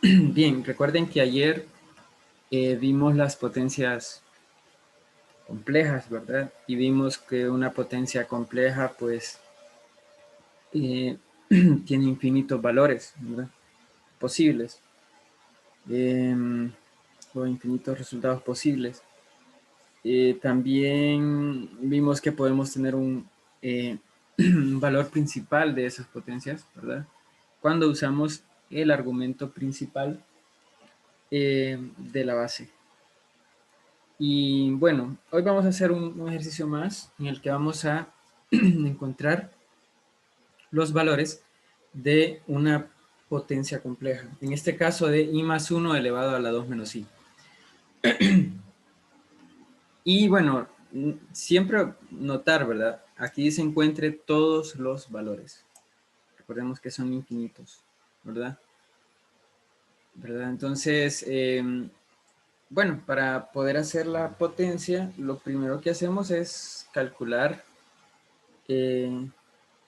Bien, recuerden que ayer vimos las potencias complejas, ¿verdad? Y vimos que una potencia compleja, pues, eh, tiene infinitos valores, ¿verdad? Posibles, o infinitos resultados posibles. También vimos que podemos tener un valor principal de esas potencias, ¿verdad? Cuando usamos el argumento principal de la base. Y bueno, hoy vamos a hacer un ejercicio más en el que vamos a encontrar los valores de una potencia compleja. En este caso de i más 1 elevado a la 2 menos i. Y bueno, siempre notar, ¿verdad? Aquí se encuentre todos los valores. Recordemos que son infinitos, ¿verdad? Entonces, bueno, para poder hacer la potencia, lo primero que hacemos es calcular,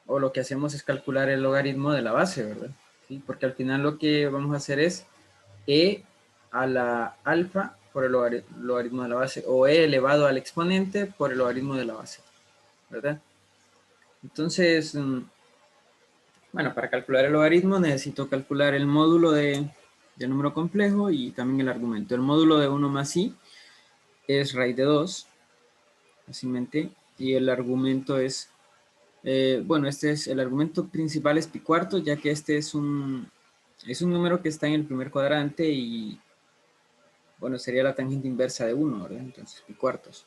o lo que hacemos es calcular el logaritmo de la base, ¿verdad? ¿Sí? Porque al final lo que vamos a hacer es e a la alfa por el logaritmo de la base, o e elevado al exponente por el logaritmo de la base, ¿verdad? Entonces, bueno, para calcular el logaritmo necesito calcular el módulo de número complejo y también el argumento. El módulo de 1 más i es raíz de 2, fácilmente, y el argumento es, bueno, este es el argumento principal, es pi cuartos, ya que este es un número que está en el primer cuadrante y, bueno, sería la tangente inversa de 1, ¿verdad? Entonces, pi cuartos.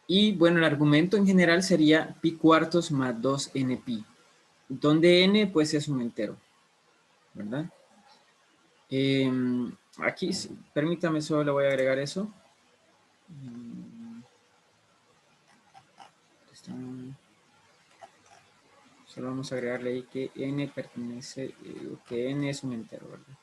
Y, bueno, el argumento en general sería pi cuartos más 2n pi, donde n, pues, es un entero, ¿verdad? Aquí, permítame, solo le voy a agregar eso. Solo vamos a agregarle ahí que n pertenece, que n es un entero, ¿verdad?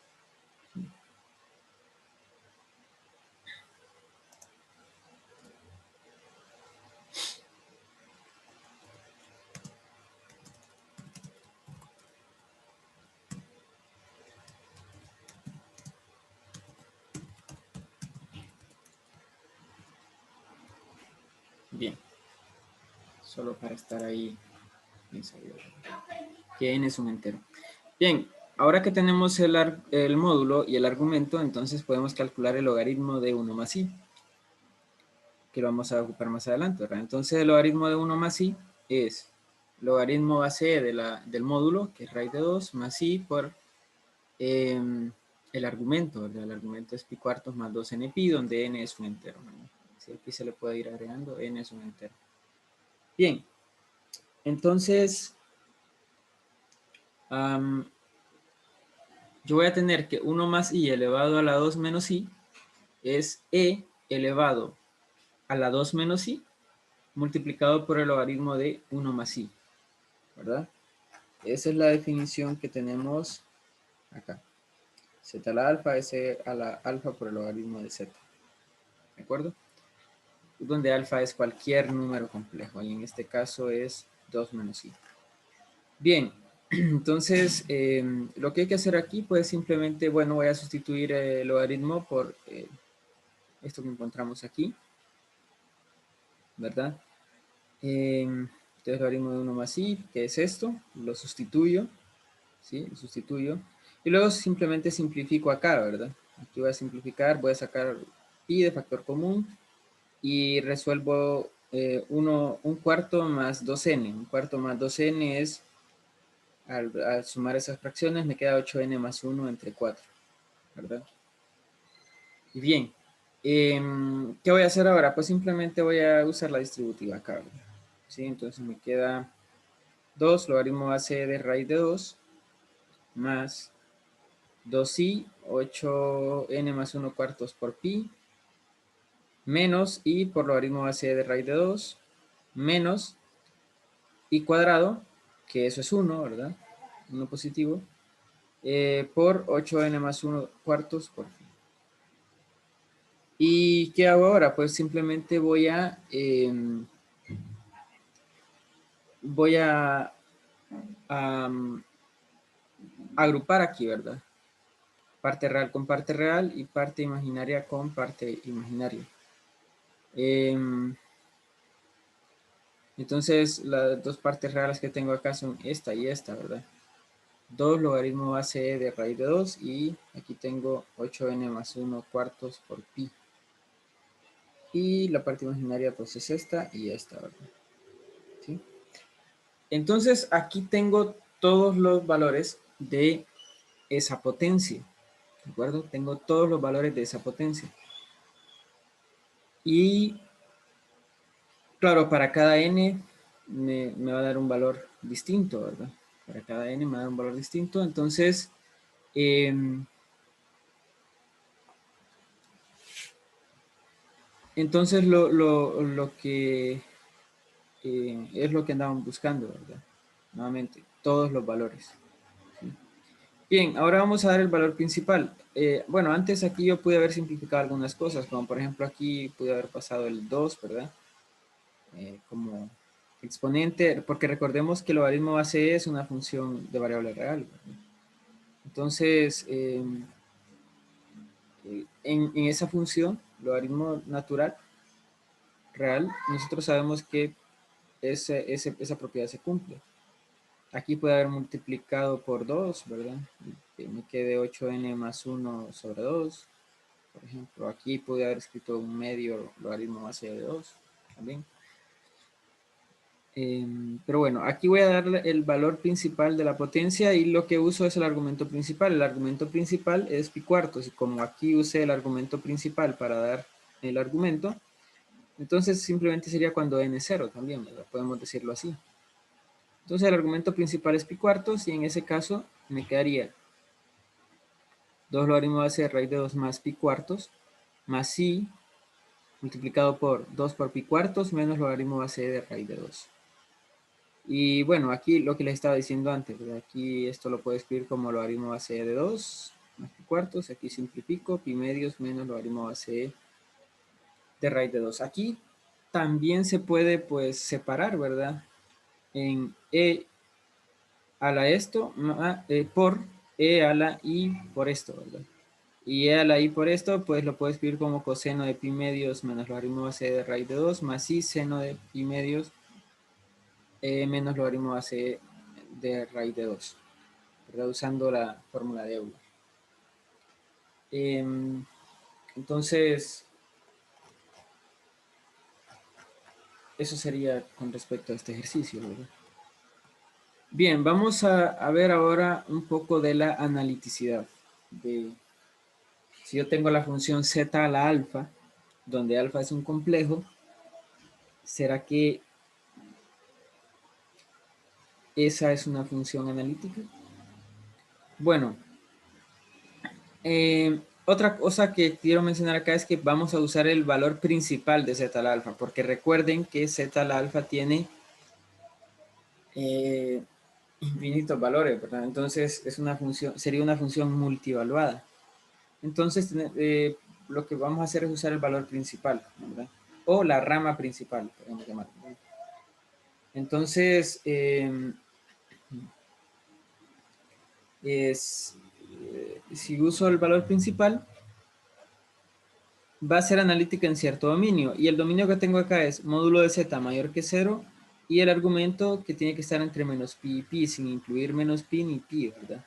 Bien, solo para estar ahí bien sabido, que n es un entero. Bien, ahora que tenemos el módulo y el argumento, entonces podemos calcular el logaritmo de 1 más i, que lo vamos a ocupar más adelante, ¿verdad? Entonces el logaritmo de 1 más i es logaritmo base del módulo, que es raíz de 2, más i por el argumento, ¿verdad? El argumento es pi cuartos más 2n pi, donde n es un entero, ¿verdad? Así aquí se le puede ir agregando, n es un entero. Bien, entonces, yo voy a tener que 1 más i elevado a la 2 menos i es e elevado a la 2 menos i multiplicado por el logaritmo de 1 más i, ¿verdad? Esa es la definición que tenemos acá. Z a la alfa, S a la alfa por el logaritmo de Z. ¿De acuerdo? Donde alfa es cualquier número complejo, y en este caso es 2 menos i. Bien, entonces lo que hay que hacer aquí, pues simplemente, bueno, voy a sustituir el logaritmo por esto que encontramos aquí, ¿verdad? Entonces logaritmo de 1 más i, que es esto, lo sustituyo, ¿sí? Lo sustituyo. Y luego simplemente simplifico acá, ¿verdad? Aquí voy a simplificar, voy a sacar pi de factor común y resuelvo un cuarto más 2n. Un cuarto más 2n es, al sumar esas fracciones, me queda 8n más 1 entre 4, ¿verdad? Y bien, ¿qué voy a hacer ahora? Pues simplemente voy a usar la distributiva acá, ¿verdad? ¿Sí? Entonces me queda 2 logaritmo base de raíz de 2 más 2i, 8n más 1 cuartos por pi, menos i por logaritmo base de raíz de 2, menos i cuadrado, que eso es 1, ¿verdad? 1 positivo, por 8n más 1 cuartos por pi. ¿Y qué hago ahora? Pues simplemente voy a agrupar aquí, ¿verdad? parte real con parte real y parte imaginaria con parte imaginaria. Entonces, las dos partes reales que tengo acá son esta y esta, ¿verdad? 2 logaritmo base e de raíz de 2 y aquí tengo 8n más 1 cuartos por pi. Y la parte imaginaria pues es esta y esta, ¿verdad? ¿Sí? Entonces aquí tengo todos los valores de esa potencia, ¿de acuerdo? Tengo todos los valores de esa potencia. Y claro, para cada n me va a dar un valor distinto, ¿verdad? Para cada n me va a dar un valor distinto. Entonces, lo que es lo que andaban buscando, ¿verdad? Nuevamente, todos los valores. ¿Sí? Bien, ahora vamos a dar el valor principal. Bueno, antes aquí yo pude haber simplificado algunas cosas, como por ejemplo aquí pude haber pasado el 2, ¿verdad? Como exponente, porque recordemos que el logaritmo base es una función de variable real, ¿verdad? Entonces, en esa función, logaritmo natural, real, nosotros sabemos que esa propiedad se cumple. Aquí puede haber multiplicado por 2, ¿verdad? Que me quede 8n más 1 sobre 2. Por ejemplo, aquí pude haber escrito un medio logaritmo base de 2 también. Pero bueno, aquí voy a darle el valor principal de la potencia y lo que uso es el argumento principal. El argumento principal es pi cuartos y como aquí usé el argumento principal para dar el argumento, entonces simplemente sería cuando n es 0 también, ¿verdad? Podemos decirlo así. Entonces el argumento principal es pi cuartos y en ese caso me quedaría 2 logaritmo base de raíz de 2 más pi cuartos más i multiplicado por 2 por pi cuartos menos logaritmo base de raíz de 2. Y bueno, aquí lo que les estaba diciendo antes, ¿verdad? Aquí esto lo puedo escribir como logaritmo base de 2 más pi cuartos. Aquí simplifico pi medios menos logaritmo base de raíz de 2. Aquí también se puede pues separar, ¿verdad? En e a la esto por e a la i por esto, ¿verdad? Y e a la i por esto, pues lo puedo escribir como coseno de pi medios menos logaritmo base de raíz de 2 más i seno de pi medios menos logaritmo base de raíz de 2, ¿verdad? Usando la fórmula de Euler. Entonces, eso sería con respecto a este ejercicio, ¿verdad? Bien, vamos a ver ahora un poco de la analiticidad. Si yo tengo la función z a la alfa, donde alfa es un complejo, ¿será que esa es una función analítica? Bueno, otra cosa que quiero mencionar acá es que vamos a usar el valor principal de z a la alfa, porque recuerden que z a la alfa tiene infinitos valores, ¿verdad? Entonces es una función, sería una función multivaluada. Entonces lo que vamos a hacer es usar el valor principal, ¿verdad? O la rama principal, podemos llamarlo. Entonces, si uso el valor principal, va a ser analítica en cierto dominio. Y el dominio que tengo acá es módulo de z mayor que 0 y el argumento que tiene que estar entre menos pi y pi, sin incluir menos pi ni pi, ¿verdad?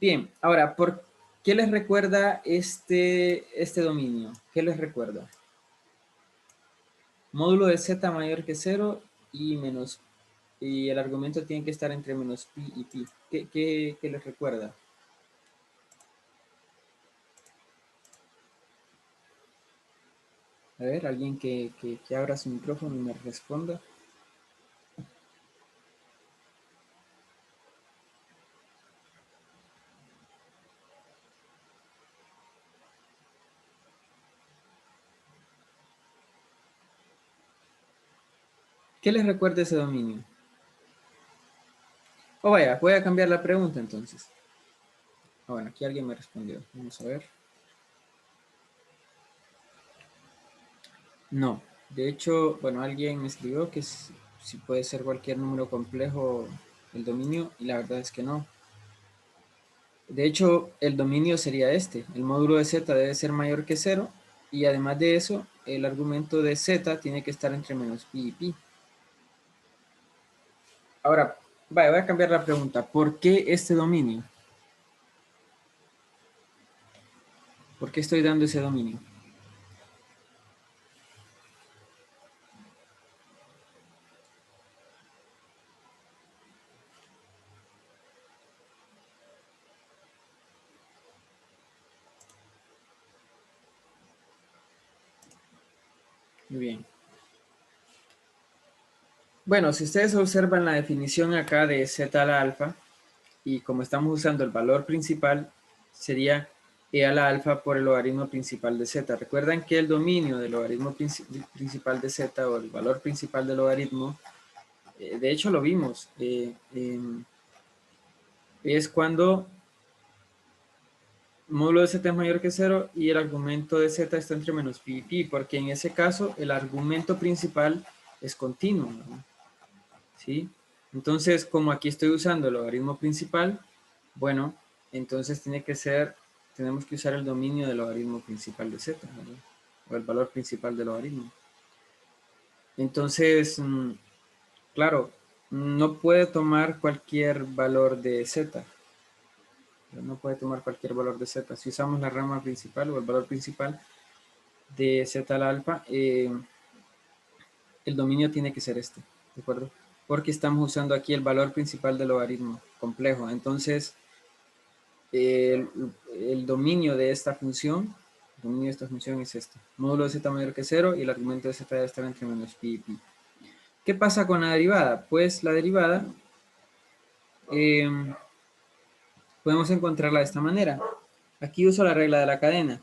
Bien, ahora, ¿por qué les recuerda este dominio? ¿Qué les recuerda? Módulo de z mayor que 0 y el argumento tiene que estar entre menos pi y pi. ¿Qué les recuerda? A ver, alguien que abra su micrófono y me responda. ¿Qué les recuerda ese dominio? Oh, vaya, voy a cambiar la pregunta entonces. Bueno, aquí alguien me respondió. Vamos a ver. No. De hecho, bueno, alguien me escribió que si puede ser cualquier número complejo el dominio y la verdad es que no. De hecho, el dominio sería este. El módulo de z debe ser mayor que 0 y además de eso, el argumento de z tiene que estar entre menos pi y pi. Ahora, vaya, voy a cambiar la pregunta. ¿Por qué este dominio? ¿Por qué estoy dando ese dominio? Muy bien. Bueno, si ustedes observan la definición acá de z a la alfa, y como estamos usando el valor principal, sería e a la alfa por el logaritmo principal de z. Recuerdan que el dominio del logaritmo principal de z, o el valor principal del logaritmo, de hecho lo vimos, es cuando módulo de z es mayor que 0 y el argumento de z está entre menos pi y pi, porque en ese caso el argumento principal es continuo, ¿no? ¿Sí? Entonces, como aquí estoy usando el logaritmo principal, bueno, entonces tenemos que usar el dominio del logaritmo principal de z, ¿verdad? O el valor principal del logaritmo. Entonces, claro, no puede tomar cualquier valor de z. No puede tomar cualquier valor de z. Si usamos la rama principal o el valor principal de z al alfa, el dominio tiene que ser este, ¿de acuerdo? Porque estamos usando aquí el valor principal del logaritmo complejo. Entonces, el, el dominio de esta función, el dominio de esta función es este. Módulo de z mayor que 0 y el argumento de z debe estar entre menos pi y pi. ¿Qué pasa con la derivada? Pues la derivada eh, podemos encontrarla de esta manera. Aquí uso la regla de la cadena.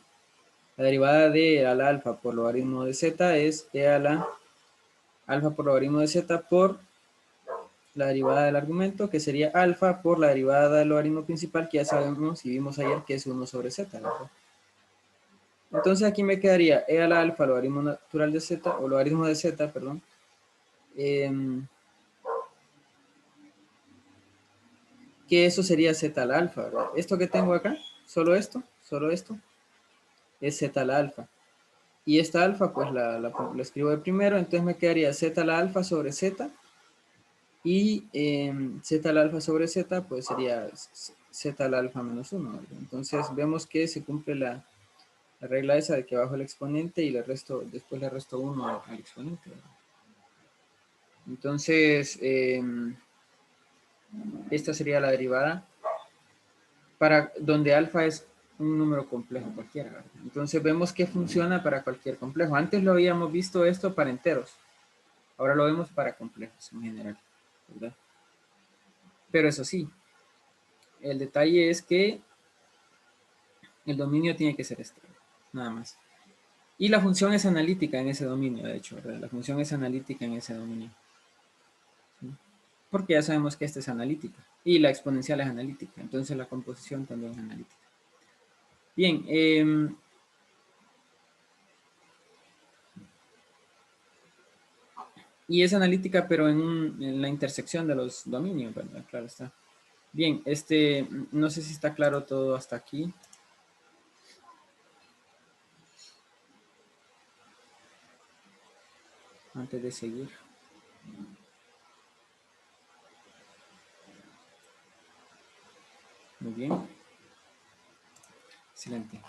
La derivada de e a la alfa por logaritmo de z es e a la alfa por logaritmo de z por la derivada del argumento, que sería alfa por la derivada del logaritmo principal, que ya sabemos y vimos ayer que es 1 sobre z, ¿verdad? Entonces aquí me quedaría e a la alfa logaritmo natural de z, o logaritmo de z, perdón, que eso sería z a la alfa, ¿verdad? Esto que tengo acá, solo esto, es z a la alfa. Y esta alfa, pues la escribo de primero, entonces me quedaría z a la alfa sobre z, y z a la alfa sobre z, pues sería z a la alfa menos 1, ¿verdad? Entonces vemos que se cumple la regla esa de que bajo el exponente y después le resto 1 al exponente, ¿verdad? Entonces, esta sería la derivada para donde alfa es un número complejo cualquiera, ¿verdad? Entonces vemos que funciona para cualquier complejo. Antes lo habíamos visto esto para enteros, ahora lo vemos para complejos en general, ¿verdad? Pero eso sí, el detalle es que el dominio tiene que ser este, nada más. Y la función es analítica en ese dominio, de hecho, ¿verdad? La función es analítica en ese dominio, ¿sí? Porque ya sabemos que esta es analítica y la exponencial es analítica, entonces la composición también es analítica. Bien, y es analítica, pero en la intersección de los dominios, ¿verdad? Claro está. Bien, no sé si está claro todo hasta aquí. Antes de seguir. Muy bien. Excelente.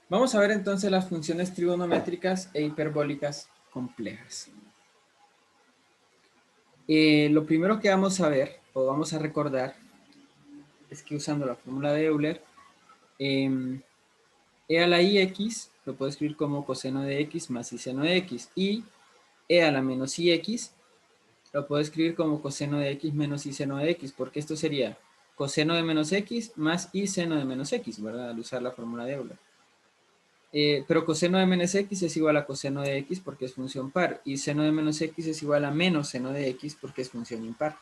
Vamos a ver entonces las funciones trigonométricas e hiperbólicas complejas. Lo primero que vamos a ver, o vamos a recordar, es que usando la fórmula de Euler, e a la ix lo puedo escribir como coseno de x más i seno de x, y e a la menos ix lo puedo escribir como coseno de x menos i seno de x, porque esto sería coseno de menos x más i seno de menos x, ¿verdad? Al usar la fórmula de Euler. Pero coseno de menos x es igual a coseno de x porque es función par, y seno de menos x es igual a menos seno de x porque es función impar.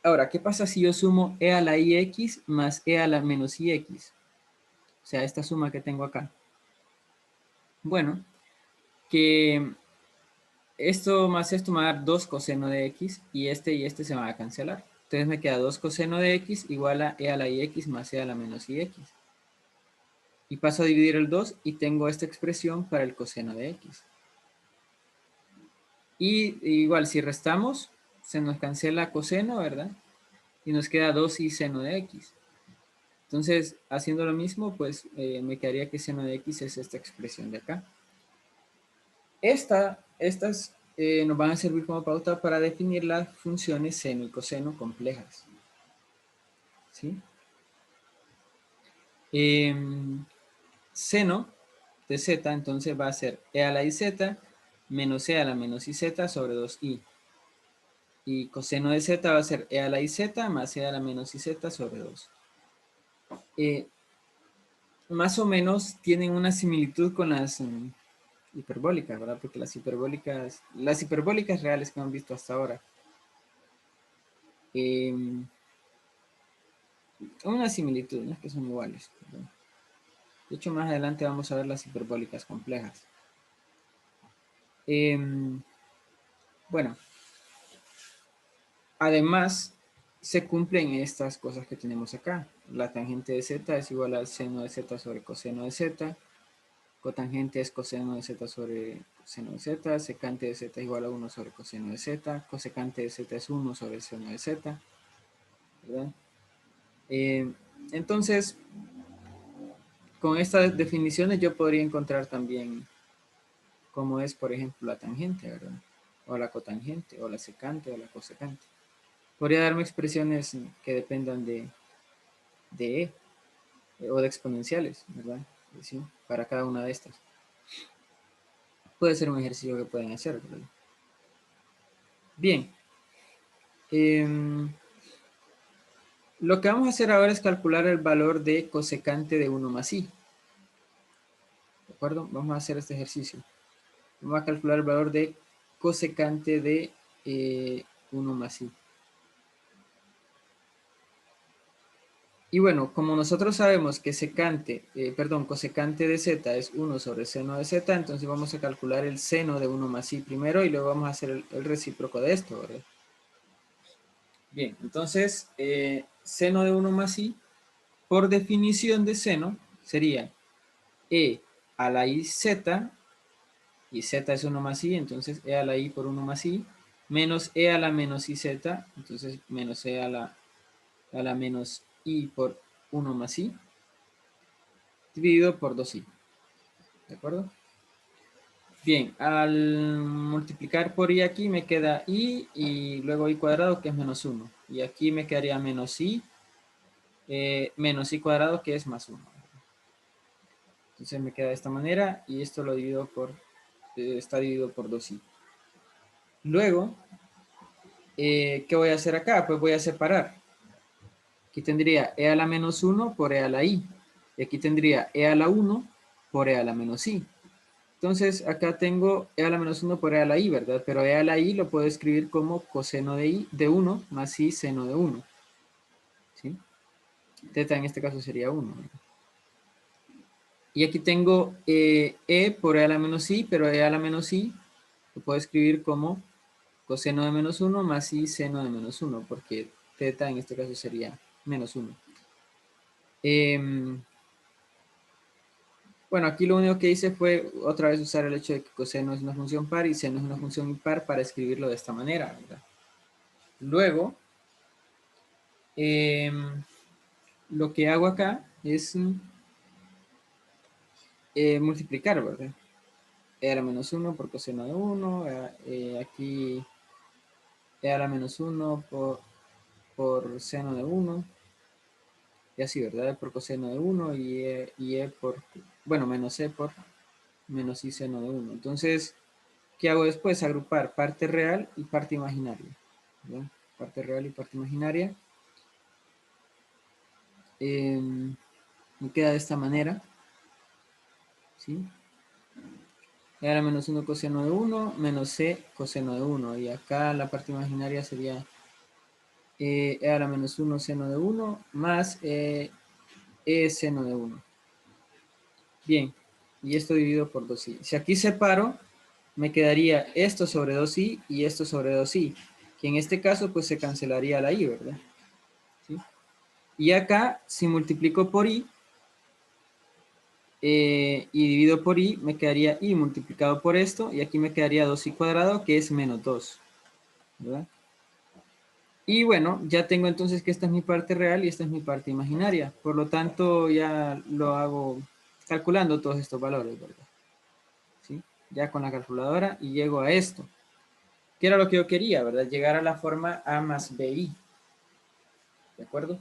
Ahora, ¿qué pasa si yo sumo e a la ix más e a la menos ix? O sea, esta suma que tengo acá. Bueno, que esto más esto me va a dar 2 coseno de x y este se van a cancelar. Entonces me queda 2 coseno de x igual a e a la ix más e a la menos ix. Y paso a dividir el 2 y tengo esta expresión para el coseno de x. Y igual, si restamos, se nos cancela coseno, ¿verdad? Y nos queda 2i seno de x. Entonces, haciendo lo mismo, pues me quedaría que seno de x es esta expresión de acá. Estas nos van a servir como pauta para definir las funciones seno y coseno complejas. ¿Sí? Seno de z, entonces va a ser e a la iz menos e a la menos iz sobre 2i. Y coseno de z va a ser e a la iz más e a la menos iz sobre 2. Más o menos tienen una similitud con las hiperbólicas, ¿verdad? Porque las hiperbólicas reales que hemos visto hasta ahora, una similitud, no es que son iguales, ¿verdad? De hecho, más adelante vamos a ver las hiperbólicas complejas. Bueno, además, se cumplen estas cosas que tenemos acá. La tangente de z es igual al seno de z sobre coseno de z. Cotangente es coseno de z sobre seno de z. Secante de z es igual a 1 sobre coseno de z. Cosecante de z es 1 sobre seno de z. ¿Verdad? Entonces, con estas definiciones yo podría encontrar también cómo es, por ejemplo, la tangente, ¿verdad? O la cotangente, o la secante, o la cosecante. Podría darme expresiones que dependan de E, o de exponenciales, ¿verdad? ¿Sí? Para cada una de estas. Puede ser un ejercicio que pueden hacer, ¿verdad? Bien. Lo que vamos a hacer ahora es calcular el valor de cosecante de 1 más i. ¿De acuerdo? Vamos a hacer este ejercicio. Vamos a calcular el valor de cosecante de 1 más i. Y bueno, como nosotros sabemos que cosecante de z es 1 sobre seno de z, entonces vamos a calcular el seno de 1 más i primero y luego vamos a hacer el recíproco de esto, ¿verdad? Bien, entonces, seno de 1 más i, por definición de seno, sería e a la i z, y z es 1 más i, entonces e a la i por 1 más i, menos e a la menos i z, entonces menos e a la menos i por 1 más i, dividido por 2i. ¿De acuerdo? Bien, al multiplicar por i aquí me queda i y luego i cuadrado que es menos 1. Y aquí me quedaría menos i cuadrado que es más 1. Entonces me queda de esta manera y esto lo divido está dividido por 2i. Luego, ¿qué voy a hacer acá? Pues voy a separar. Aquí tendría e a la menos 1 por e a la i. Y aquí tendría e a la 1 por e a la menos i. Entonces, acá tengo e a la menos 1 por e a la i, ¿verdad? Pero e a la i lo puedo escribir como coseno de 1 más i seno de 1. ¿Sí? Teta en este caso sería 1. ¿verdad? Y aquí tengo e por e a la menos i, pero e a la menos i lo puedo escribir como coseno de menos 1 más i seno de menos 1, porque teta en este caso sería menos 1. Bueno, aquí lo único que hice fue otra vez usar el hecho de que coseno es una función par y seno es una función impar para escribirlo de esta manera, ¿verdad? Luego, lo que hago acá es multiplicar, ¿verdad? E a la menos 1 por coseno de 1, aquí e a la menos 1 por seno de 1, y así, ¿verdad? E por coseno de 1 y e por, bueno, menos e por menos i seno de 1. Entonces, ¿qué hago después? Agrupar parte real y parte imaginaria. ¿verdad? Parte real y parte imaginaria. Me queda de esta manera. ¿Sí? E a la menos 1 coseno de 1 menos c coseno de 1. Y acá la parte imaginaria sería e a la menos 1 seno de 1 más e seno de 1. Bien, y esto dividido por 2i. Si aquí separo, me quedaría esto sobre 2i y esto sobre 2i. que en este caso pues se cancelaría la i, ¿verdad? ¿Sí? Y acá, si multiplico por i y divido por i, me quedaría i multiplicado por esto, y aquí me quedaría 2i cuadrado, que es menos 2, ¿verdad? Y bueno, ya tengo entonces que esta es mi parte real y esta es mi parte imaginaria. Por lo tanto, ya lo hago calculando todos estos valores, ¿verdad? ¿Sí? Ya con la calculadora y llego a esto. Que era lo que yo quería, ¿verdad? Llegar a la forma a más bi. ¿De acuerdo?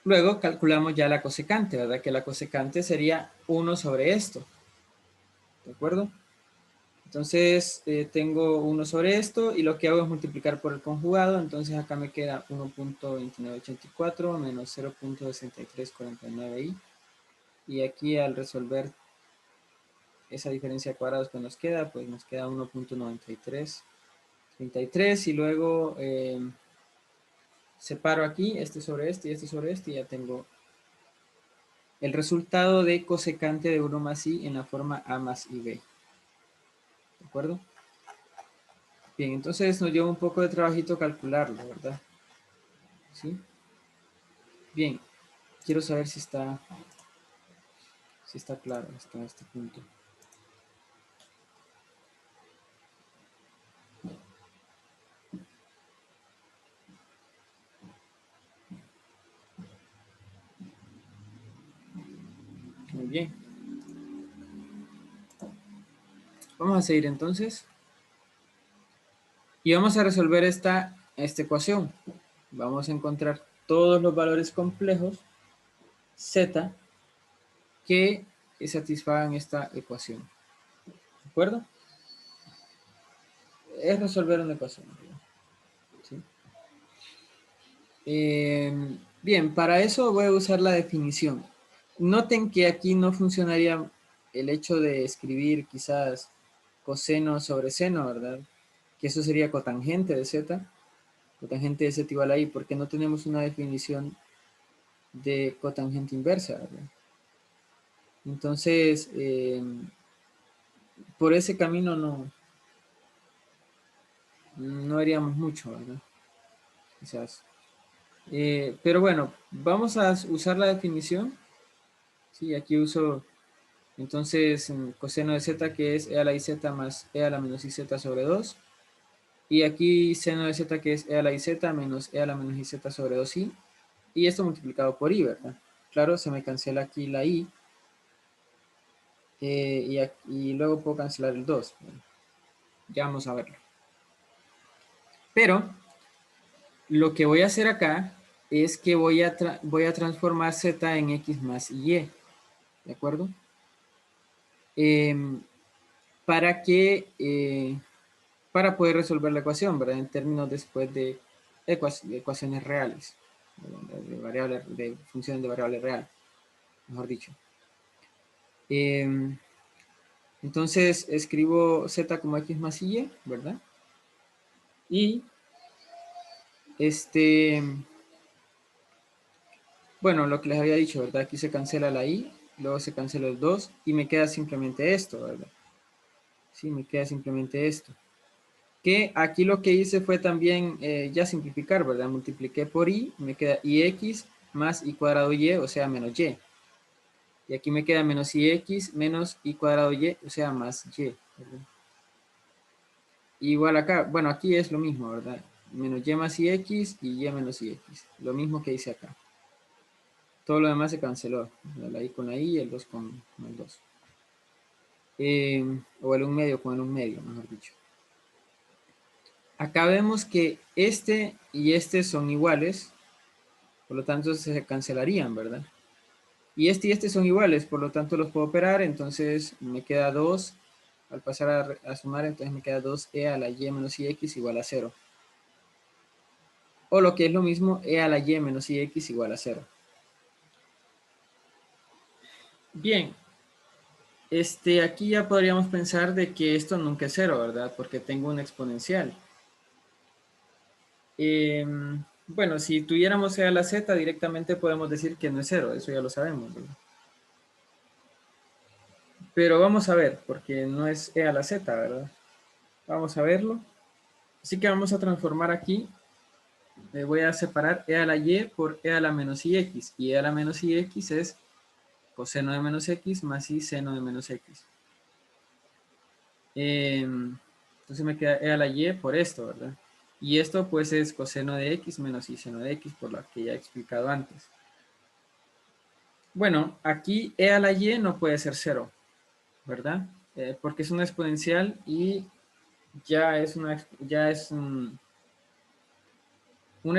Luego calculamos ya la cosecante, ¿verdad? Que la cosecante sería 1 sobre esto. ¿De acuerdo? Entonces tengo 1 sobre esto y lo que hago es multiplicar por el conjugado. Entonces acá me queda 1.2984 menos 0.6349i. Y aquí al resolver esa diferencia de cuadrados que nos queda, pues nos queda 1.9333. Y luego separo aquí este sobre este y este sobre este y ya tengo el resultado de cosecante de 1 más i en la forma a más ib. ¿De acuerdo? Bien, entonces nos lleva un poco de trabajito calcularlo, ¿verdad? ¿Sí? Bien, quiero saber si está claro hasta este punto. Muy bien. Vamos a seguir entonces. Y vamos a resolver esta ecuación. Vamos a encontrar todos los valores complejos z que satisfagan esta ecuación. ¿De acuerdo? Es resolver una ecuación. ¿Sí? Bien, para eso voy a usar la definición. Noten que aquí no funcionaría el hecho de escribir quizás coseno sobre seno, ¿verdad? Que eso sería cotangente de z. Cotangente de z igual a i, porque no tenemos una definición de cotangente inversa, ¿verdad? Entonces, por ese camino no haríamos mucho, ¿verdad? Quizás. Pero bueno, vamos a usar la definición. Sí, aquí uso entonces coseno de z, que es e a la iz más e a la menos iz sobre 2. Y aquí seno de z, que es e a la iz menos e a la menos iz sobre 2i. Y esto multiplicado por i, ¿verdad? Claro, se me cancela aquí la i. Y luego puedo cancelar el 2. Ya vamos a verlo. Pero lo que voy a hacer acá es que voy a transformar z en x más y. ¿De acuerdo? Para poder resolver la ecuación, ¿verdad? En términos después de ecuaciones reales, de funciones de variable real, mejor dicho. Entonces escribo z como x más y, ¿verdad? Y bueno, lo que les había dicho, ¿verdad? Aquí se cancela la i, luego se cancela el 2 y me queda simplemente esto, ¿verdad? Sí, me queda simplemente esto. Que aquí lo que hice fue también ya simplificar, ¿verdad? Multipliqué por i, me queda ix más i cuadrado y, o sea, menos y. Y aquí me queda menos ix menos i cuadrado y, o sea, más y, ¿verdad? Igual acá, bueno, aquí es lo mismo, ¿verdad? Menos y más ix y y menos ix. Lo mismo que hice acá. Todo lo demás se canceló. La i con la i y el 2 con el 2. O el 1 medio con el 1 medio, mejor dicho. Acá vemos que este y este son iguales, por lo tanto se cancelarían, ¿verdad? Y este son iguales, por lo tanto los puedo operar, entonces me queda 2, al pasar a sumar, entonces me queda 2e a la y menos ix igual a 0. O lo que es lo mismo, e a la y menos ix igual a 0. Bien, aquí ya podríamos pensar de que esto nunca es 0, ¿verdad? Porque tengo un exponencial. Bueno, si tuviéramos e a la z, directamente podemos decir que no es 0, eso ya lo sabemos, ¿verdad? Pero vamos a ver, porque no es e a la z, ¿verdad? Vamos a verlo. Así que vamos a transformar aquí. Voy a separar e a la y por e a la menos ix. Y e a la menos ix es coseno de menos x más y seno de menos x. Entonces me queda e a la y por esto, ¿verdad? Y esto pues es coseno de x menos y seno de x, por lo que ya he explicado antes. Bueno, aquí e a la y no puede ser 0, ¿verdad? Porque es una exponencial y ya es una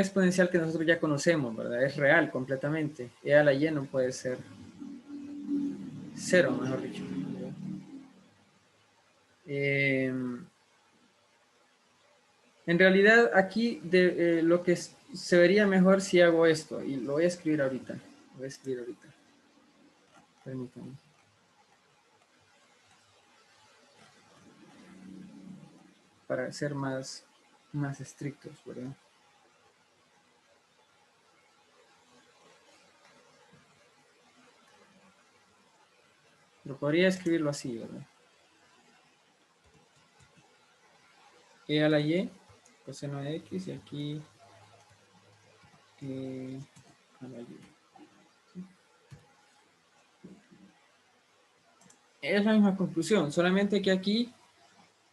exponencial que nosotros ya conocemos, ¿verdad? Es real completamente. E a la y no puede ser 0, mejor dicho. En realidad aquí lo que se vería mejor si hago esto, y lo voy a escribir ahorita. Lo voy a escribir ahorita. Permítanme. Para ser más estrictos, ¿verdad? Pero podría escribirlo así, ¿verdad? E a la y, coseno de x, y aquí a la y. Es la misma conclusión, solamente que aquí,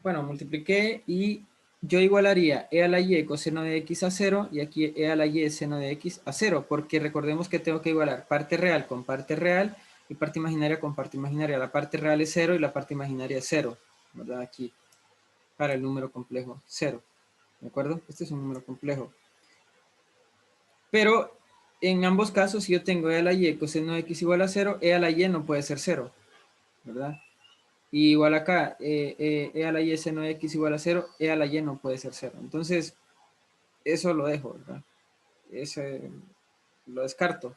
bueno, multipliqué y yo igualaría e a la y coseno de x a 0 y aquí e a la y seno de x a 0, porque recordemos que tengo que igualar parte real con parte real y parte imaginaria con parte imaginaria. La parte real es 0 y la parte imaginaria es 0, ¿verdad? Aquí, para el número complejo, 0. ¿De acuerdo? Este es un número complejo. Pero en ambos casos, si yo tengo e a la y coseno de x igual a 0, e a la y no puede ser 0, ¿verdad? Y igual acá, e a la y seno de x igual a 0, e a la y no puede ser 0. Entonces, eso lo dejo, ¿verdad? Ese lo descarto.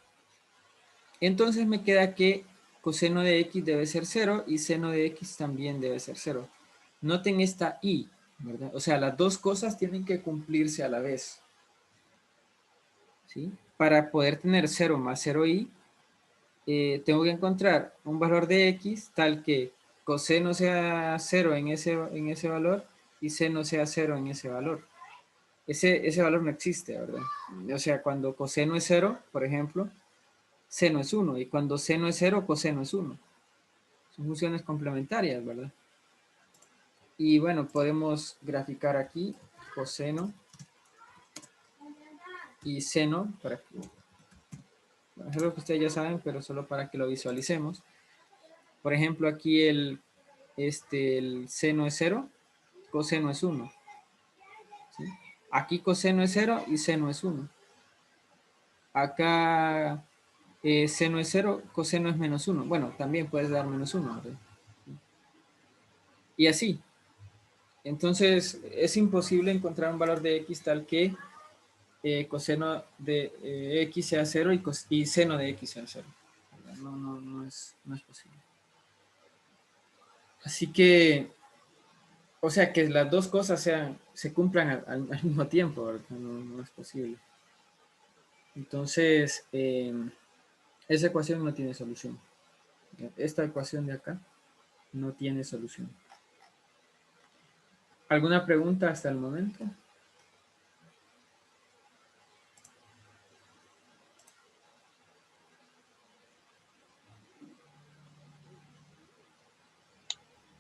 Entonces me queda que coseno de x debe ser 0 y seno de x también debe ser 0. Noten esta y, ¿verdad? O sea, las dos cosas tienen que cumplirse a la vez. ¿Sí? Para poder tener 0 más 0i, tengo que encontrar un valor de x tal que coseno sea 0 en ese valor y seno sea 0 en ese valor. Ese valor no existe, ¿verdad? O sea, cuando coseno es 0, por ejemplo, seno es 1. Y cuando seno es 0, coseno es 1. Son funciones complementarias, ¿verdad? Y bueno, podemos graficar aquí coseno y seno, bueno, es algo que ustedes ya saben, pero solo para que lo visualicemos. Por ejemplo, aquí el seno es 0, coseno es 1. ¿Sí? Aquí coseno es 0 y seno es 1. Acá seno es 0, coseno es menos 1. Bueno, también puedes dar menos 1, ¿verdad? Y así. Entonces, es imposible encontrar un valor de x tal que coseno de x sea 0 y seno de x sea 0. No es posible. Así que, o sea, que las dos cosas se cumplan al mismo tiempo, ¿verdad? No es posible. Entonces, esa ecuación no tiene solución. Esta ecuación de acá no tiene solución. ¿Alguna pregunta hasta el momento?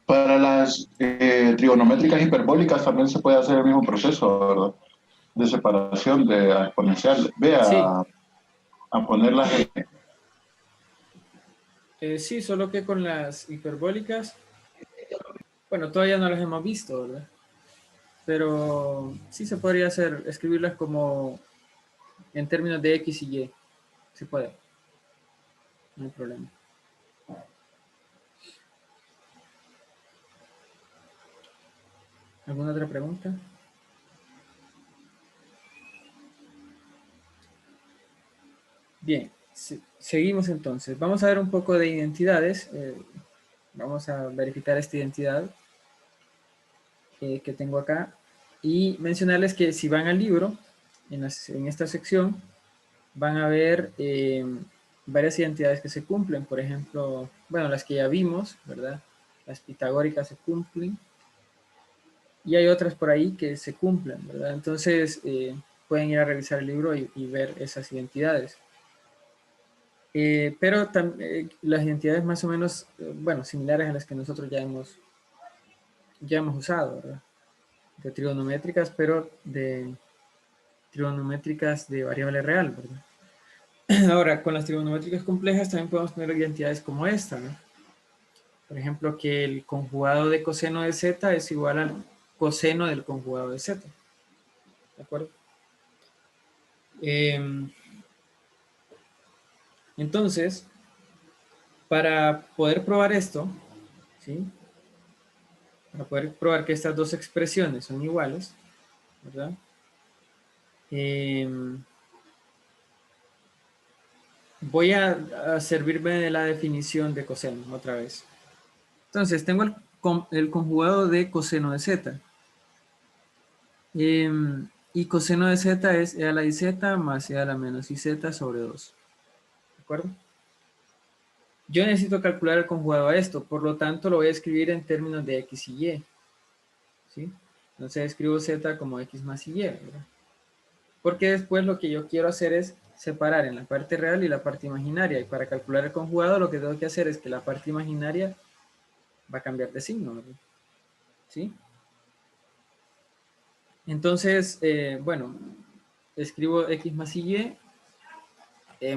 Para las trigonométricas hiperbólicas también se puede hacer el mismo proceso, ¿verdad? De separación de exponencial. Sí, A ponerlas en... sí, solo que con las hiperbólicas, bueno, todavía no las hemos visto, ¿verdad? Pero sí se podría hacer, escribirlas como en términos de X y Y. Se puede, no hay problema. ¿Alguna otra pregunta? Bien, seguimos entonces. Vamos a ver un poco de identidades. Vamos a verificar esta identidad que tengo acá. Y mencionarles que si van al libro, en esta sección, van a ver varias identidades que se cumplen. Por ejemplo, bueno, las que ya vimos, ¿verdad? Las pitagóricas se cumplen. y hay otras por ahí que se cumplen, ¿verdad? Entonces, pueden ir a revisar el libro y ver esas identidades. Pero las identidades más o menos, bueno, similares a las que nosotros ya hemos usado, ¿verdad? De trigonométricas, pero de trigonométricas de variable real, ¿verdad? Ahora, con las trigonométricas complejas también podemos tener identidades como esta, ¿no? Por ejemplo, que el conjugado de coseno de z es igual al coseno del conjugado de z. ¿De acuerdo? Entonces, para poder probar esto, ¿sí? Para poder probar que estas dos expresiones son iguales, ¿verdad? Voy a servirme de la definición de coseno otra vez. Entonces, tengo el conjugado de coseno de z. Y coseno de z es e a la iz más e a la menos iz sobre 2. ¿De acuerdo? Yo necesito calcular el conjugado a esto, por lo tanto lo voy a escribir en términos de x y y. ¿Sí? Entonces escribo z como x más y, ¿verdad? Porque después lo que yo quiero hacer es separar en la parte real y la parte imaginaria. Y para calcular el conjugado lo que tengo que hacer es que la parte imaginaria va a cambiar de signo, ¿verdad? ¿Sí? Entonces, bueno, escribo x más y,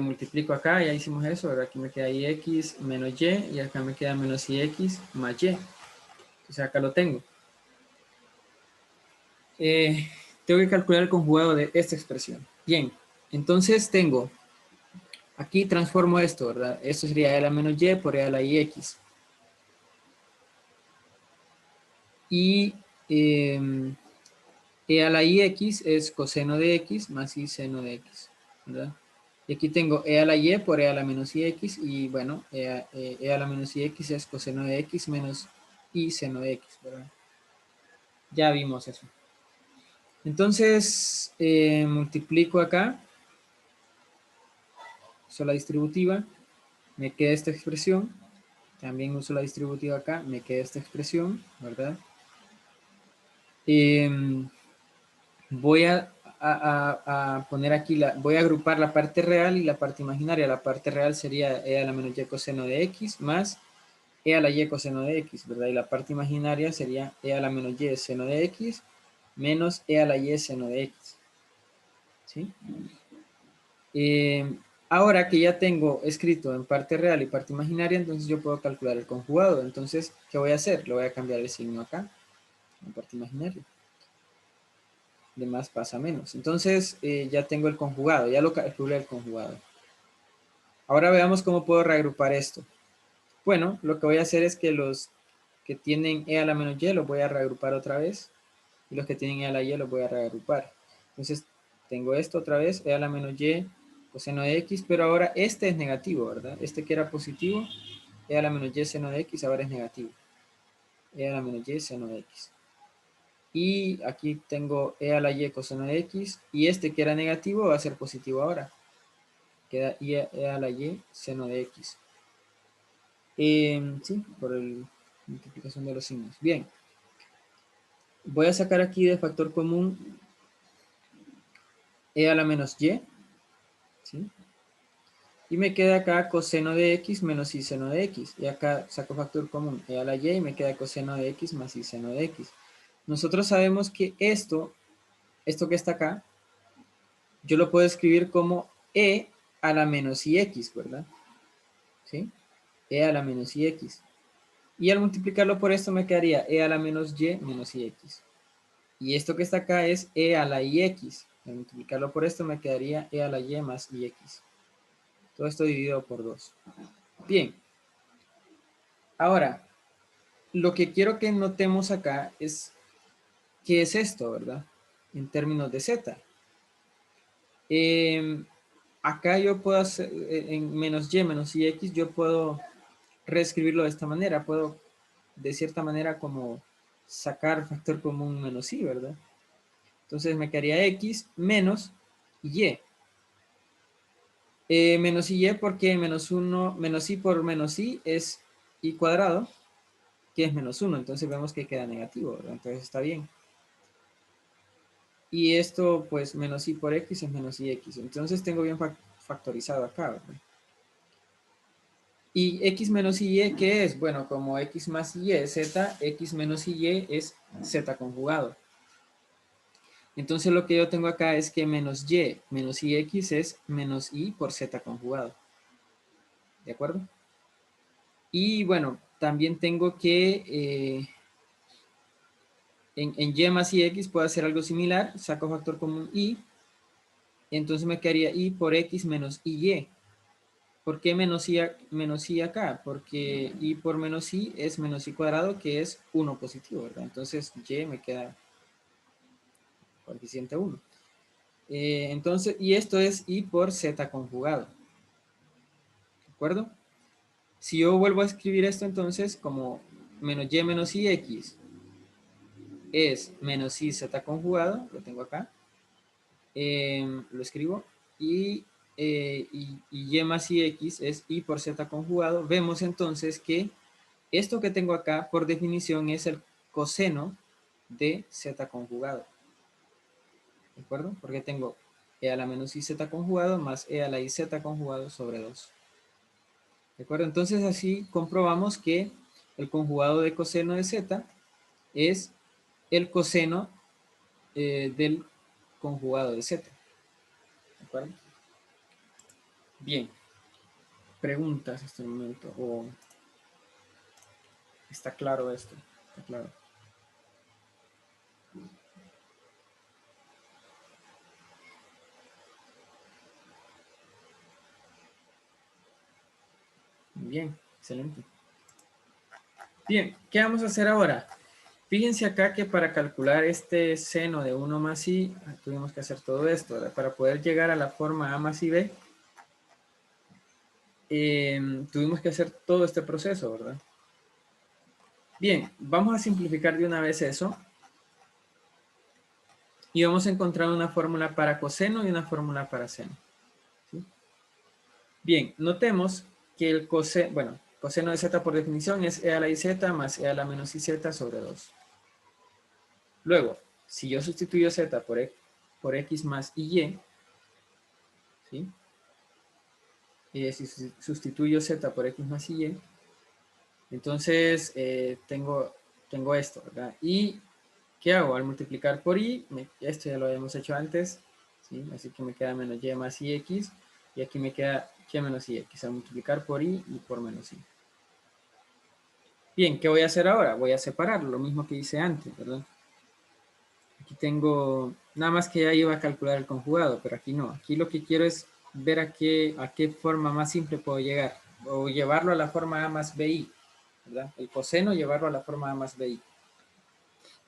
multiplico acá, ya hicimos eso, ¿verdad? Aquí me queda ix menos y acá me queda menos ix más y. Entonces acá lo tengo. Tengo que calcular el conjugado de esta expresión. Bien, entonces tengo, aquí transformo esto, ¿verdad? Esto sería e a la menos y por e a la ix. Y e a la ix es coseno de x más i seno de x, ¿verdad? Y aquí tengo e a la y por e a la menos ix, y bueno, e a la menos ix es coseno de x menos i seno de x, ¿verdad? Ya vimos eso. Entonces, multiplico acá, uso la distributiva, me queda esta expresión, también uso la distributiva acá, me queda esta expresión, ¿verdad? Voy a poner aquí, voy a agrupar la parte real y la parte imaginaria. La parte real sería e a la menos y coseno de x más e a la y coseno de x, ¿verdad? Y la parte imaginaria sería e a la menos y seno de x menos e a la y seno de x. ¿Sí? Ahora que ya tengo escrito en parte real y parte imaginaria, entonces yo puedo calcular el conjugado. Entonces, ¿qué voy a hacer? Le voy a cambiar el signo acá, en parte imaginaria. De más pasa menos. Entonces, ya tengo el conjugado, ya lo calculé el conjugado. Ahora veamos cómo puedo reagrupar esto. Bueno, lo que voy a hacer es que los que tienen e a la menos y los voy a reagrupar otra vez. Y los que tienen e a la y los voy a reagrupar. Entonces, tengo esto otra vez, e a la menos y coseno de x, pero ahora este es negativo, ¿verdad? Este que era positivo, e a la menos y seno de x, ahora es negativo. E a la menos y seno de x. Y aquí tengo e a la y coseno de x, y este que era negativo va a ser positivo ahora. Queda e a la y seno de x. Sí, por la multiplicación de los signos. Bien. Voy a sacar aquí de factor común e a la menos y. ¿Sí? Y me queda acá coseno de x menos i seno de x. Y acá saco factor común e a la y me queda coseno de x más i seno de x. Nosotros sabemos que esto que está acá, yo lo puedo escribir como e a la menos ix, ¿verdad? ¿Sí? E a la menos ix. Y al multiplicarlo por esto me quedaría e a la menos y menos ix. Y esto que está acá es e a la ix. Al multiplicarlo por esto me quedaría e a la y más ix. Todo esto dividido por 2. Bien. Ahora, lo que quiero que notemos acá es qué es esto, ¿verdad? En términos de z. Acá yo puedo hacer, en menos y menos ix, yo puedo reescribirlo de esta manera. Puedo, de cierta manera, como sacar factor común menos i, ¿verdad? Entonces me quedaría x menos y. Menos y porque menos 1, menos i por menos i es i cuadrado, que es menos 1. Entonces vemos que queda negativo, ¿verdad? Entonces está bien. Y esto, pues, menos y por x es menos ix. Entonces tengo bien factorizado acá, ¿verdad? Y x menos y, ¿qué es? Bueno, como x más y es z, x menos y es z conjugado. Entonces lo que yo tengo acá es que menos ix es menos y por z conjugado. ¿De acuerdo? Y bueno, también tengo que en y más ix puedo hacer algo similar, saco factor común y, entonces me quedaría y por x menos y. ¿Por qué menos i acá? Porque i por menos i es menos i cuadrado, que es 1 positivo, ¿verdad? Entonces y me queda coeficiente 1. Entonces, y esto es i por z conjugado. ¿De acuerdo? Si yo vuelvo a escribir esto, entonces, como menos y menos ix es menos i z conjugado, lo tengo acá, lo escribo, y y más ix es i por z conjugado, vemos entonces que esto que tengo acá, por definición, es el coseno de z conjugado. ¿De acuerdo? Porque tengo e a la menos iz conjugado más e a la iz conjugado sobre 2. ¿De acuerdo? Entonces así comprobamos que el conjugado de coseno de z es el coseno del conjugado de z. ¿De acuerdo? Bien. Preguntas hasta el momento. ¿O está claro esto? ¿Está claro? Bien, excelente. Bien, ¿qué vamos a hacer ahora? Fíjense acá que para calcular este seno de 1 más i, tuvimos que hacer todo esto, ¿verdad? Para poder llegar a la forma a más i b, tuvimos que hacer todo este proceso, ¿verdad? Bien, vamos a simplificar de una vez eso. Y vamos a encontrar una fórmula para coseno y una fórmula para seno. ¿Sí? Bien, notemos que el coseno, bueno, coseno de z por definición es e a la iz más e a la menos iz sobre 2. Luego, si yo sustituyo z por x más y, ¿sí? Y si sustituyo z por x más y, entonces tengo esto, ¿verdad? Y, ¿qué hago? Al multiplicar por y, esto ya lo habíamos hecho antes, ¿sí? Así que me queda menos y más ix, y aquí me queda y menos ix, al multiplicar por y por menos y. Bien, ¿qué voy a hacer ahora? Voy a separar, lo mismo que hice antes, ¿verdad? Aquí tengo, nada más que ya iba a calcular el conjugado, pero aquí no. Aquí lo que quiero es ver a qué forma más simple puedo llegar, o llevarlo a la forma a más bi, ¿verdad? El coseno llevarlo a la forma a más bi.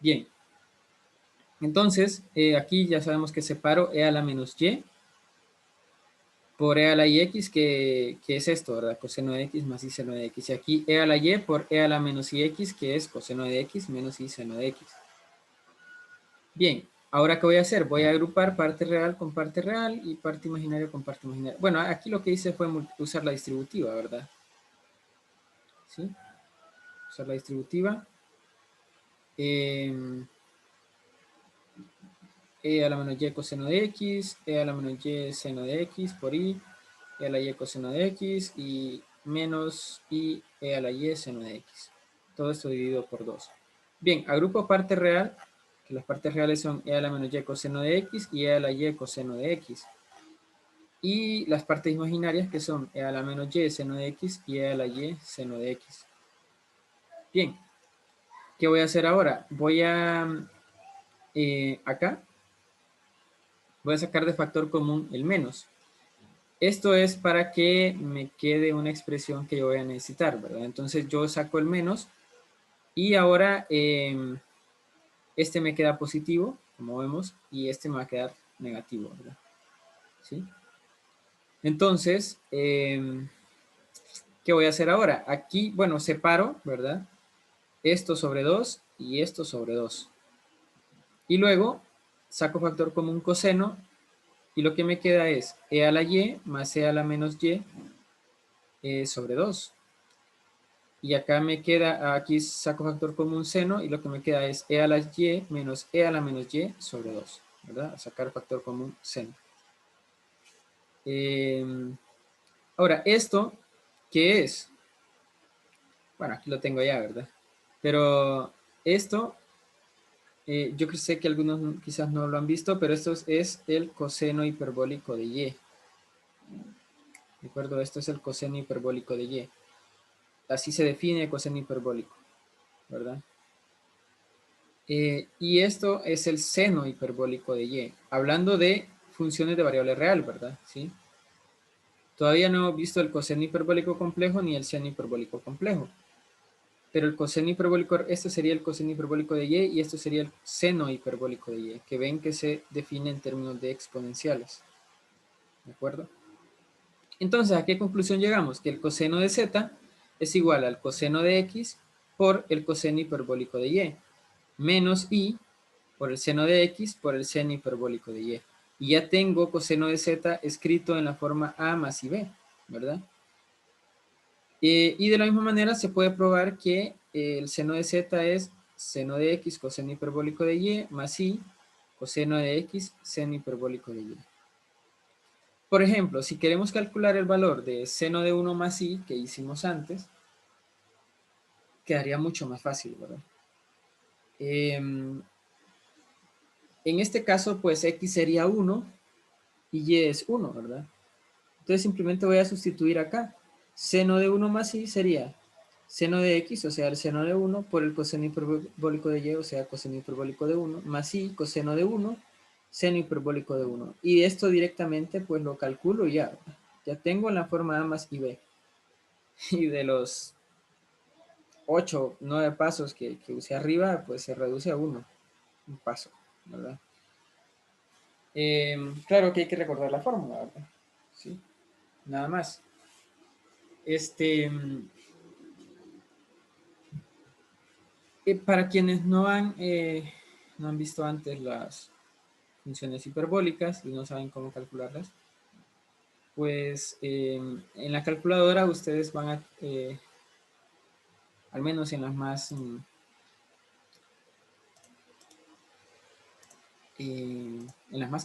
Bien, entonces aquí ya sabemos que separo e a la menos y por e a la ix, que es esto, ¿verdad? Coseno de x más i seno de x. Y aquí e a la y por e a la menos ix, que es coseno de x menos i seno de x. Bien, ahora ¿qué voy a hacer? Voy a agrupar parte real con parte real y parte imaginaria con parte imaginaria. Bueno, aquí lo que hice fue usar la distributiva, ¿verdad? ¿Sí? Usar la distributiva. E a la menos y coseno de x, e a la menos y seno de x por i, e a la y coseno de x y menos i e a la y seno de x. Todo esto dividido por 2. Bien, agrupo parte real, que las partes reales son e a la menos y coseno de x y e a la y coseno de x. Y las partes imaginarias que son e a la menos y seno de x y e a la y seno de x. Bien, ¿qué voy a hacer ahora? Voy a, acá, voy a sacar de factor común el menos. Esto es para que me quede una expresión que yo voy a necesitar, ¿verdad? Entonces yo saco el menos y ahora este me queda positivo, como vemos, y este me va a quedar negativo, ¿verdad? ¿Sí? Entonces, ¿qué voy a hacer ahora? Aquí, bueno, separo, ¿verdad? Esto sobre 2 y esto sobre 2. Y luego saco factor común coseno y lo que me queda es e a la y más e a la menos y sobre 2. Y acá me queda, aquí saco factor común seno y lo que me queda es e a la y menos e a la menos y sobre 2. ¿verdad? A sacar factor común seno. Ahora, ¿esto qué es? Bueno, aquí lo tengo ya, ¿verdad? Pero esto, yo sé que algunos quizás no lo han visto, pero esto es el coseno hiperbólico de y. ¿De acuerdo? Esto es el coseno hiperbólico de y. Así se define el coseno hiperbólico, ¿verdad? Y esto es el seno hiperbólico de y. Hablando de funciones de variable real, ¿verdad? ¿Sí? Todavía no hemos visto el coseno hiperbólico complejo ni el seno hiperbólico complejo. Pero el coseno hiperbólico, esto sería el coseno hiperbólico de y esto sería el seno hiperbólico de y, que ven que se define en términos de exponenciales. ¿De acuerdo? Entonces, ¿a qué conclusión llegamos? Que el coseno de z es igual al coseno de x por el coseno hiperbólico de y, menos i por el seno de x por el seno hiperbólico de y. Y ya tengo coseno de z escrito en la forma a más i b, ¿verdad? Y de la misma manera se puede probar que el seno de z es seno de x coseno hiperbólico de y más i coseno de x seno hiperbólico de y. Por ejemplo, si queremos calcular el valor de seno de 1 más i que hicimos antes, quedaría mucho más fácil, ¿verdad? En este caso, pues x sería 1 y y es 1, ¿verdad? Entonces simplemente voy a sustituir acá. Seno de 1 más i sería seno de x, o sea, el seno de 1, por el coseno hiperbólico de y, o sea, coseno hiperbólico de 1, más i, coseno de 1, seno hiperbólico de 1. Y esto directamente, pues lo calculo y ya. Ya tengo en la forma a más i b. Y de los 8, 9 pasos que usé arriba, pues se reduce a 1. Un paso, ¿verdad? Claro que hay que recordar la fórmula, ¿verdad? Sí, nada más. Para quienes no han visto antes las funciones hiperbólicas y no saben cómo calcularlas, pues en la calculadora ustedes van a, al menos en las más,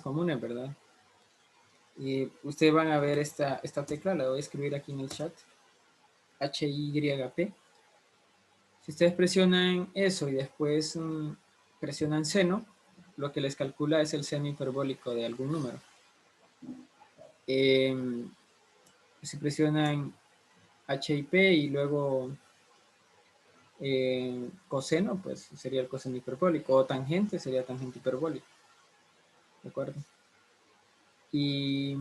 comunes, ¿verdad? Ustedes van a ver esta tecla, la voy a escribir aquí en el chat, HYP. Si ustedes presionan eso y después presionan seno, lo que les calcula es el seno hiperbólico de algún número. Si presionan HIP y luego coseno, pues sería el coseno hiperbólico, o tangente sería tangente hiperbólico. ¿De acuerdo? Y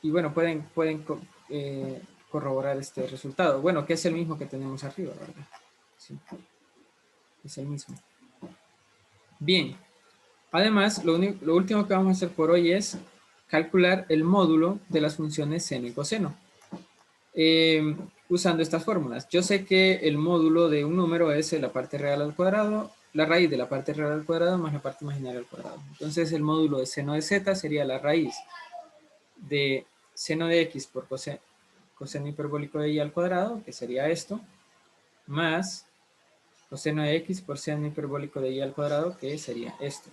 bueno, pueden corroborar este resultado. Bueno, que es el mismo que tenemos arriba, ¿verdad? Sí, es el mismo. Bien, además, lo último que vamos a hacer por hoy es calcular el módulo de las funciones seno y coseno. Usando estas fórmulas. Yo sé que el módulo de un número es la parte real al cuadrado, la raíz de la parte real al cuadrado más la parte imaginaria al cuadrado. Entonces el módulo de seno de z sería la raíz de seno de x por coseno hiperbólico de y al cuadrado, que sería esto, más coseno de x por seno hiperbólico de y al cuadrado, que sería esto.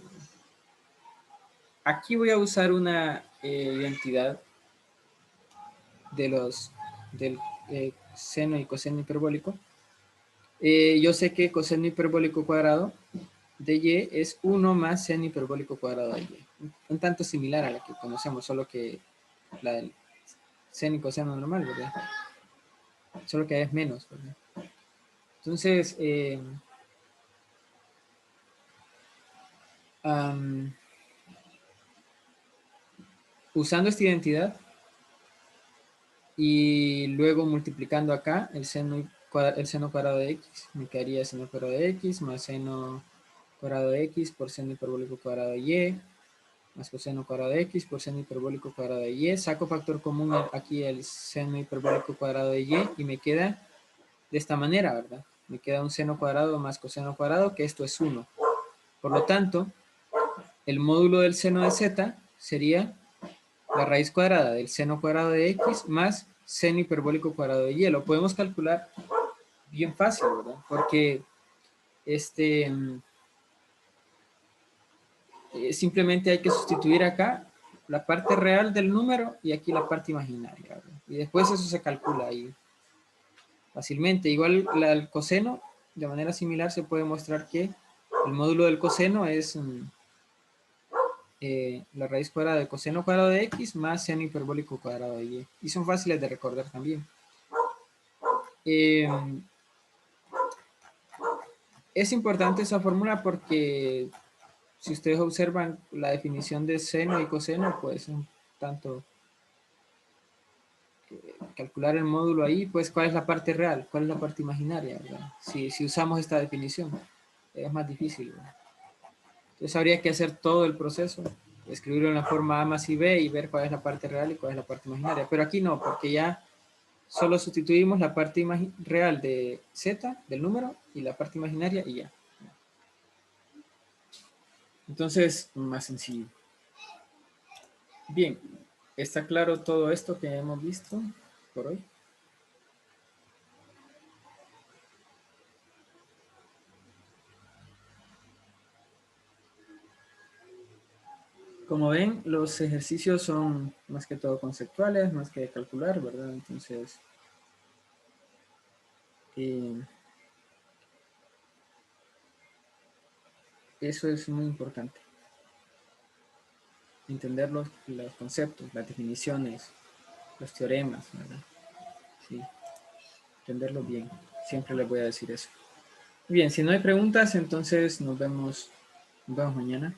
Aquí voy a usar una identidad del seno y coseno hiperbólico. Yo sé que coseno hiperbólico cuadrado de y es 1 más seno hiperbólico cuadrado de y. Un tanto similar a la que conocemos, solo que la del seno y coseno normal, ¿verdad? Solo que es menos, ¿verdad? Entonces, usando esta identidad y luego multiplicando acá el seno cuadrado de x, me quedaría seno cuadrado de x más seno cuadrado de x por seno hiperbólico cuadrado de y más coseno cuadrado de x por seno hiperbólico cuadrado de y. Saco factor común aquí el seno hiperbólico cuadrado de y me queda de esta manera, ¿verdad? Me queda un seno cuadrado más coseno cuadrado, que esto es 1. Por lo tanto, el módulo del seno de z sería la raíz cuadrada del seno cuadrado de x más seno hiperbólico cuadrado de y. Lo podemos calcular bien fácil, ¿verdad? Porque simplemente hay que sustituir acá la parte real del número y aquí la parte imaginaria, ¿verdad? Y después eso se calcula ahí fácilmente. Igual el coseno, de manera similar, se puede mostrar que el módulo del coseno es la raíz cuadrada del coseno cuadrado de x más seno hiperbólico cuadrado de y. Y son fáciles de recordar también. Es importante esa fórmula porque si ustedes observan la definición de seno y coseno, pues un tanto calcular el módulo ahí, pues cuál es la parte real, cuál es la parte imaginaria, ¿verdad? Si usamos esta definición, es más difícil, ¿verdad? Entonces habría que hacer todo el proceso, escribirlo en la forma A más y B y ver cuál es la parte real y cuál es la parte imaginaria. Pero aquí no, porque ya solo sustituimos la parte real de z, del número, y la parte imaginaria y ya. Entonces, más sencillo. Bien, ¿está claro todo esto que hemos visto por hoy? Como ven, los ejercicios son más que todo conceptuales, más que calcular, ¿verdad? Entonces, eso es muy importante. Entender los conceptos, las definiciones, los teoremas, ¿verdad? Sí, entenderlo bien. Siempre les voy a decir eso. Bien, si no hay preguntas, entonces nos vemos mañana.